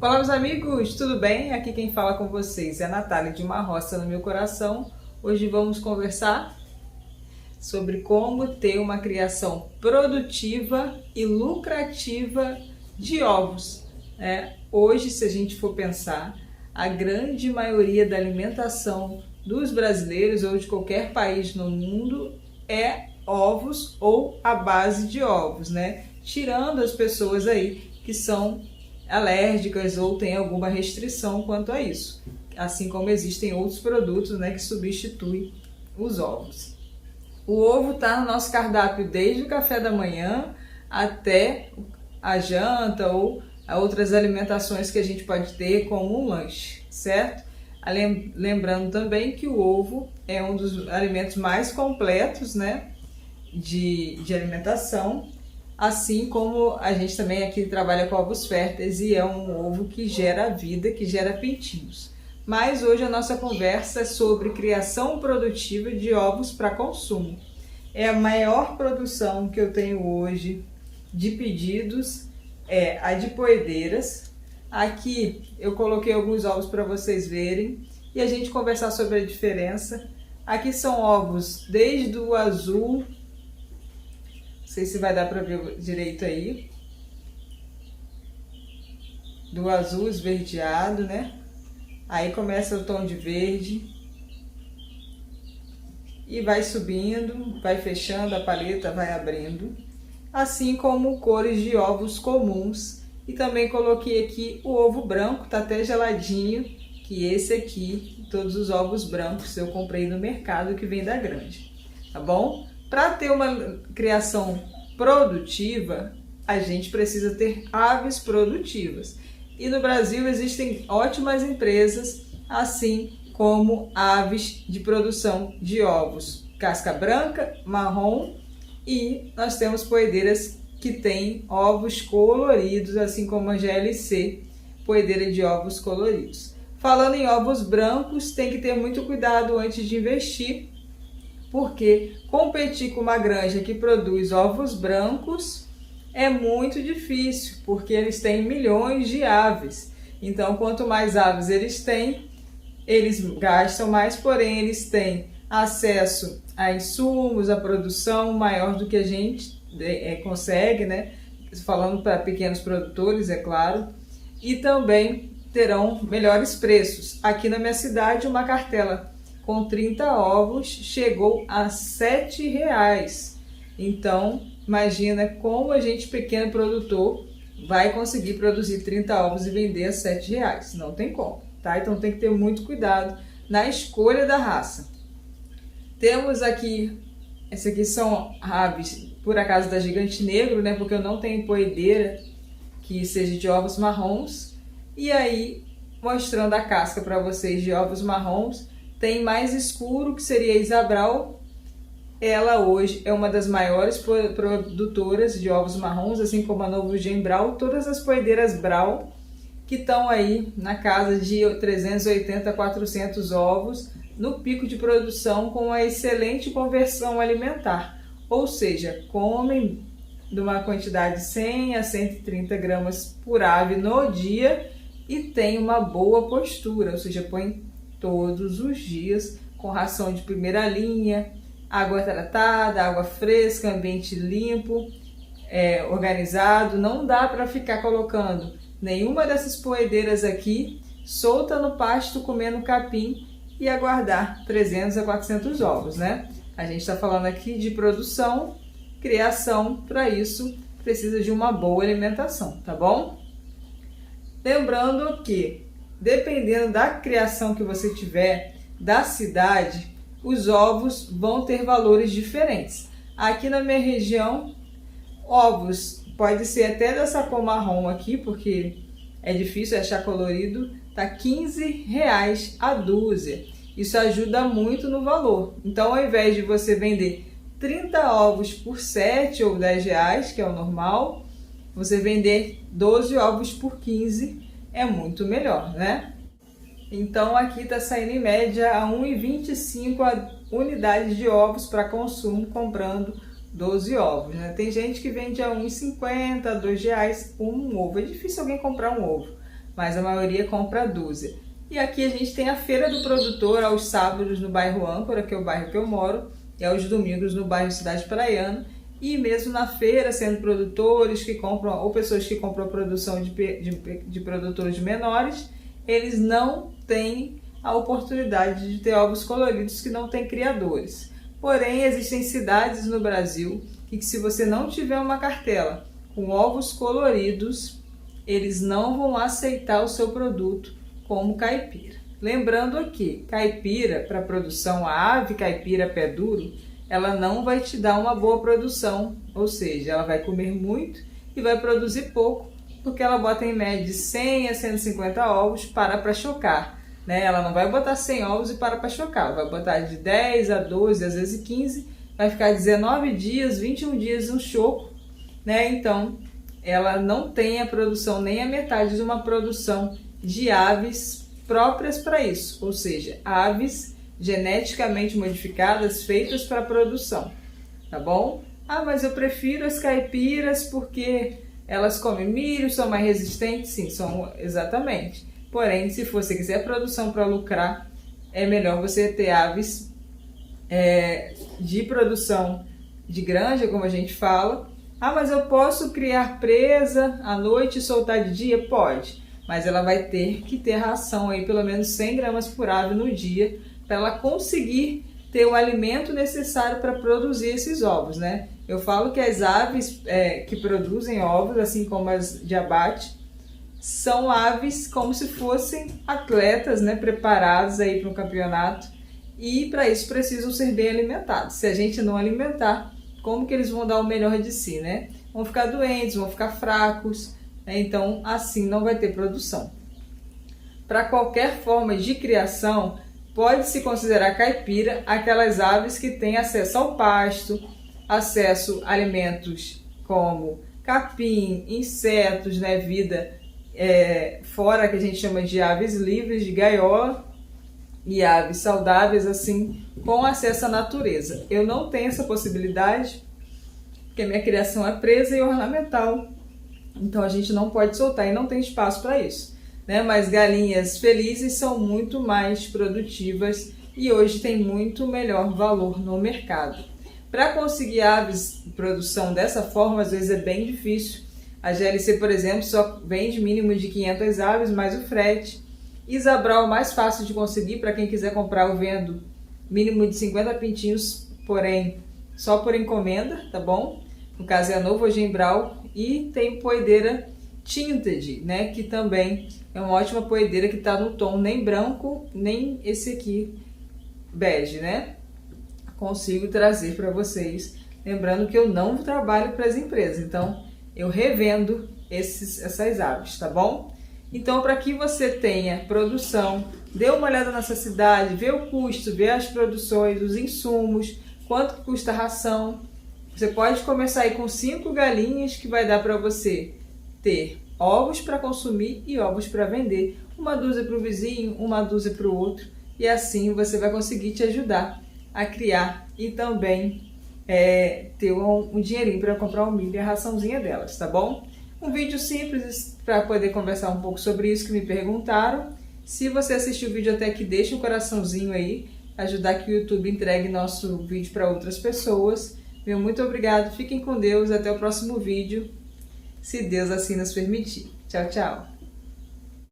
Olá, meus amigos, tudo bem? Aqui quem fala com vocês é a Natália de Uma Roça no Meu Coração. Hoje vamos conversar sobre como ter uma criação produtiva e lucrativa de ovos. Hoje, se a gente for pensar, a grande maioria da alimentação dos brasileiros ou de qualquer país no mundo é ovos ou a base de ovos, né? Tirando as pessoas aí que são alérgicas ou têm alguma restrição quanto a isso, assim como existem outros produtos, né, que substituem os ovos. O ovo está no nosso cardápio desde o café da manhã até a janta ou a outras alimentações que a gente pode ter como um lanche, certo? Lembrando também que o ovo é um dos alimentos mais completos, né, de alimentação. Assim como a gente também aqui trabalha com ovos férteis e é um ovo que gera vida, que gera pintinhos. Mas hoje a nossa conversa é sobre criação produtiva de ovos para consumo. É a maior produção que eu tenho hoje de pedidos, é a de poedeiras. Aqui eu coloquei alguns ovos para vocês verem e a gente conversar sobre a diferença. Aqui são ovos desde o azul, não sei se vai dar para ver direito aí, do azul esverdeado, né? Aí começa o tom de verde e vai subindo, vai fechando, a paleta vai abrindo, assim como cores de ovos comuns. E também coloquei aqui o ovo branco, tá até geladinho, que esse aqui, todos os ovos brancos eu comprei no mercado que vem da Grande, tá bom? Para ter uma criação produtiva, a gente precisa ter aves produtivas. E no Brasil existem ótimas empresas, assim como aves de produção de ovos casca branca, marrom, e nós temos poedeiras que têm ovos coloridos, assim como a GLC, poedeira de ovos coloridos. Falando em ovos brancos, tem que ter muito cuidado antes de investir, porque competir com uma granja que produz ovos brancos é muito difícil, porque eles têm milhões de aves. Então, quanto mais aves eles têm, eles gastam mais, porém eles têm acesso a insumos, a produção maior do que a gente consegue, né? Falando para pequenos produtores, é claro, e também terão melhores preços. Aqui na minha cidade, uma cartela com 30 ovos chegou a R$ 7,00. Então, imagina como a gente, pequeno produtor, vai conseguir produzir 30 ovos e vender a R$ 7,00. Não tem como, tá? Então tem que ter muito cuidado na escolha da raça. Temos aqui, esse aqui são aves, por acaso, da Gigante Negro, né? Porque eu não tenho poedeira que seja de ovos marrons. E aí, mostrando a casca para vocês de ovos marrons, tem mais escuro, que seria a Isabral. Ela hoje é uma das maiores produtoras de ovos marrons, assim como a Novo Gen Brau, todas as poedeiras Brau, que estão aí na casa de 380 a 400 ovos, no pico de produção, com uma excelente conversão alimentar. Ou seja, comem de uma quantidade de 100 a 130 gramas por ave no dia e tem uma boa postura, ou seja, põe todos os dias com ração de primeira linha, água tratada, água fresca, ambiente limpo, organizado. Não dá para ficar colocando nenhuma dessas poedeiras aqui solta no pasto comendo capim e aguardar 300 a 400 ovos, né? A gente está falando aqui de produção, criação. Para isso precisa de uma boa alimentação, tá bom? Lembrando que, dependendo da criação que você tiver, da cidade, os ovos vão ter valores diferentes. Aqui na minha região, ovos pode ser até dessa cor marrom aqui, porque é difícil achar colorido, tá R$ 15,00 a dúzia. Isso ajuda muito no valor. Então, ao invés de você vender 30 ovos por 7 ou 10 reais, que é o normal, você vender 12 ovos por 15 é muito melhor, né? Então aqui está saindo em média a 1,25 a unidade de ovos para consumo, comprando 12 ovos, né? Tem gente que vende a 1,50, a R$ 2 um ovo. É difícil alguém comprar um ovo, mas a maioria compra a dúzia. E aqui a gente tem a Feira do Produtor aos sábados no bairro Âncora, que é o bairro que eu moro, e aos domingos no bairro Cidade Praiana. E mesmo na feira, sendo produtores que compram, ou pessoas que compram a produção de produtores menores, eles não têm a oportunidade de ter ovos coloridos que não têm criadores. Porém, existem cidades no Brasil que se você não tiver uma cartela com ovos coloridos, eles não vão aceitar o seu produto como caipira. Lembrando aqui, caipira para produção, a ave caipira pé duro, ela não vai te dar uma boa produção, ou seja, ela vai comer muito e vai produzir pouco, porque ela bota em média de 100 a 150 ovos para chocar, né? Ela não vai botar 100 ovos e para chocar, ela vai botar de 10 a 12, às vezes 15, vai ficar 19 dias, 21 dias no choco, né? Então, ela não tem a produção, nem a metade de uma produção de aves próprias para isso, ou seja, aves geneticamente modificadas, feitas para produção, tá bom? Ah, mas eu prefiro as caipiras porque elas comem milho, são mais resistentes? Sim, são exatamente. Porém, se você quiser produção para lucrar, é melhor você ter aves de produção de granja, como a gente fala. Ah, mas eu posso criar presa à noite e soltar de dia? Pode, mas ela vai ter que ter ração aí, pelo menos 100 gramas por ave no dia, para ela conseguir ter o alimento necessário para produzir esses ovos, né? Eu falo que as aves que produzem ovos, assim como as de abate, são aves como se fossem atletas, né? Preparados aí para um campeonato, e para isso precisam ser bem alimentados. Se a gente não alimentar, como que eles vão dar o melhor de si, né? Vão ficar doentes, vão ficar fracos, né? Então assim não vai ter produção. Para qualquer forma de criação, pode-se considerar caipira aquelas aves que têm acesso ao pasto, acesso a alimentos como capim, insetos, né, vida fora, que a gente chama de aves livres de gaiola, e aves saudáveis, assim, com acesso à natureza. Eu não tenho essa possibilidade, porque a minha criação é presa e ornamental, então a gente não pode soltar e não tem espaço para isso, né? Mas galinhas felizes são muito mais produtivas e hoje tem muito melhor valor no mercado. Para conseguir aves de produção dessa forma, às vezes é bem difícil. A GLC, por exemplo, só vende mínimo de 500 aves, mais o frete. Isabral é mais fácil de conseguir, para quem quiser comprar, eu vendo mínimo de 50 pintinhos, porém só por encomenda, tá bom? No caso é a Novo Gembral, e tem poedeira Tinted, né, que também é uma ótima poedeira, que está no tom nem branco, nem esse aqui bege, né? Consigo trazer para vocês, lembrando que eu não trabalho para as empresas, então eu revendo essas aves, tá bom? Então, para que você tenha produção, dê uma olhada nessa cidade, vê o custo, vê as produções, os insumos, quanto que custa a ração. Você pode começar aí com 5 galinhas, que vai dar para você ter ovos para consumir e ovos para vender. Uma dúzia para o vizinho, uma dúzia para o outro, e assim você vai conseguir te ajudar a criar e também ter um dinheirinho para comprar o milho e a raçãozinha delas, tá bom? Um vídeo simples para poder conversar um pouco sobre isso que me perguntaram. Se você assistiu o vídeo até aqui, deixa um coraçãozinho aí, ajudar que o YouTube entregue nosso vídeo para outras pessoas. Meu muito obrigado, fiquem com Deus, até o próximo vídeo, se Deus assim nos permitir. Tchau, tchau!